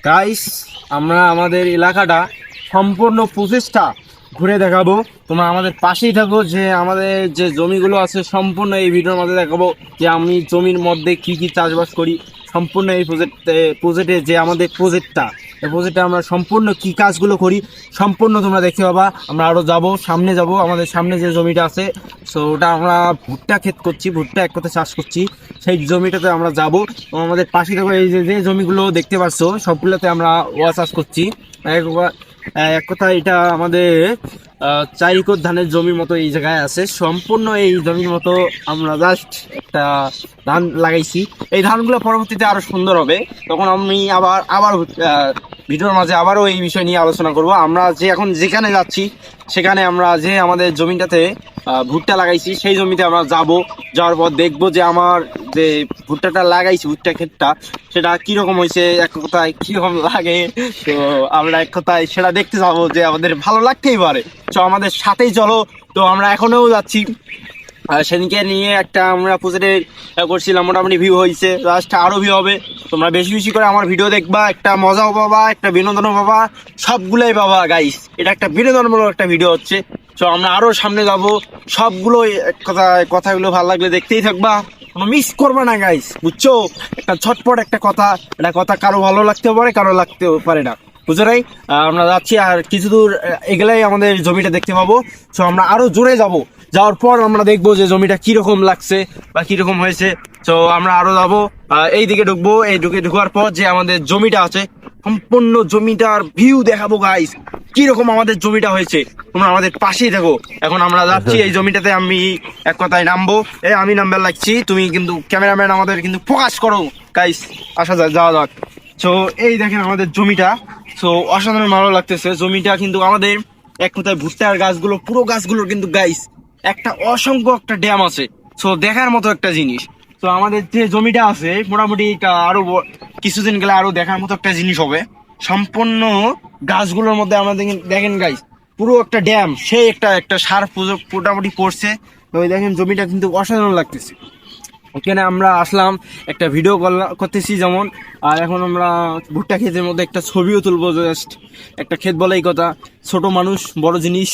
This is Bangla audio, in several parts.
গাইস, আমরা আমাদের এলাকাটা সম্পূর্ণ প্রচেষ্টা ঘুরে দেখাবো। তোমরা আমাদের পাশেই থাকো, যে আমাদের যে জমিগুলো আছে সম্পূর্ণ এই ভিডিওর মধ্যে দেখাবো যে আমি জমির মধ্যে কি কি চাষবাস করি। সম্পূর্ণ এই প্রজেক্টে যে আমাদের এই প্রজেক্টে আমরা সম্পূর্ণ কি কাজগুলো করি সম্পূর্ণ তোমরা দেখতে পাবা। আমরা আরও সামনে যাব। আমাদের সামনে যে জমিটা আছে, সো ওটা আমরা ভুট্টা ক্ষেত করছি, ভুট্টা এক কথা চাষ করছি। সেই জমিটাতে আমরা যাব। আমাদের পাশে থাকো এই যে জমিগুলো দেখতে পাচ্ছ, সবগুলোতে আমরা ওয়া চাষ করছি। এক কথা এটা আমাদের 4 একর ধানের জমির মতো এই জায়গায় আছে। সম্পূর্ণ এই জমির মতো আমরা জাস্ট একটা ধান লাগাইছি। এই ধানগুলো পরবর্তীতে আরো সুন্দর হবে। তখন আমি আবার ভিডিওর মাঝে আবারও এই বিষয় নিয়ে আলোচনা করব। আমরা যে এখন যেখানে যাচ্ছি সেখানে আমরা যে আমাদের জমিটাতে ভুট্টা লাগাইছি সেই জমিতে আমরা যাওয়ার পর দেখবো যে আমার যে ভুট্টাটা লাগাইছি, ভুট্টা ক্ষেতটা, সেটা কিরকম হয়েছে, এক কথায় কিরকম লাগে। তো আমরা এক কথায় সেটা দেখতে যাবো, যে আমাদের ভালো লাগতেই পারে। তো আমাদের সাথেই চলো। তো আমরা এখনও যাচ্ছি। সেদিনকে নিয়ে একটা আমরা প্রজেক্টে করছিলাম, মোটামুটি ভিউ হয়েছে, লাস্ট আরও ভিউ হবে। তোমরা বেশি বেশি করে আমার ভিডিও দেখবা, একটা মজাও পাবা, একটা বিনোদনও পাবা, সবগুলোই পাবা গাইস। এটা একটা বিনোদনমূলক একটা ভিডিও হচ্ছে। তো আমরা আরও সামনে যাব। সবগুলো কথাগুলো ভালো লাগলে দেখতেই থাকবা, কোনো মিস করবা না গাইস, বুঝছো? একটা ঝটপট একটা কথা কারো ভালো লাগতেও পারে, কারো লাগতেও পারে না, বুঝো নাই? আমরা যাচ্ছি, আর কিছু দূর এগুলাই আমাদের জমিটা দেখতে পাবো। তো আমরা আরো জোরে যাওয়ার পর আমরা দেখবো যে জমিটা কিরকম লাগছে বা কিরকম হয়েছে। তো আমরা আরো যাবো, এই দিকে ঢুকবো। এই ঢুকার পর যে আমাদের জমিটা আছে সম্পূর্ণ জমিটার ভিউ দেখাবো গাইস, কিরকম আমাদের জমিটা হয়েছে। তোমরা আমাদের পাশেই থাকো। এখন আমরা যাচ্ছি এই জমিটাতে। আমি এক কথায় নামবো, আমি নাম্বার লাগছি, তুমি কিন্তু ক্যামেরাম্যান আমাদের কিন্তু ফোকাস করো গাইস। আসা যাওয়া যাক। তো এই দেখেন আমাদের জমিটা। তো অসাধারণ ভালো লাগতেছে জমিটা। কিন্তু আমাদের এক কথায় ভুট্টার গাছগুলো, পুরো গাছগুলোর কিন্তু গাইস একটা অসংখ্য একটা ড্যাম আছে। তো দেখার মতো একটা জিনিস। তো আমাদের যে জমিটা আছে মোটামুটি আরো কিছুদিন গেলে আরো দেখার মতো একটা জিনিস হবে। সম্পূর্ণ গাছগুলোর মধ্যে আমাদের দেখেন গাইস পুরো একটা ড্যাম, সেই একটা সার মোটামুটি পড়ছে। তো ওই দেখেন জমিটা কিন্তু অসাধারণ লাগতেছে। এখানে আমরা আসলাম, একটা ভিডিও করতেছি যেমন। আর এখন আমরা ভুট্টা ক্ষেতের মধ্যে একটা ছবিও তুলবো। জাস্ট একটা ক্ষেত বলেই কথা, ছোট মানুষ বড় জিনিস,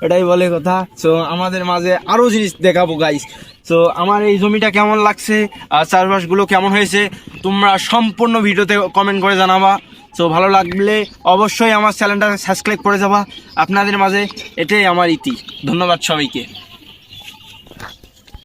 এটাই বলে কথা। তো আমাদের মাঝে আরো জিনিস দেখাবো গাইস। তো আমার এই জমিটা কেমন লাগছে আর চাষবাসগুলো কেমন হয়েছে তোমরা সম্পূর্ণ ভিডিওতে কমেন্ট করে জানাবা। তো ভালো লাগলে অবশ্যই আমার চ্যানেলটা সাবস্ক্রাইব করে যাবা। আপনাদের মাঝে এটাই আমার ইতি। ধন্যবাদ সবাইকে।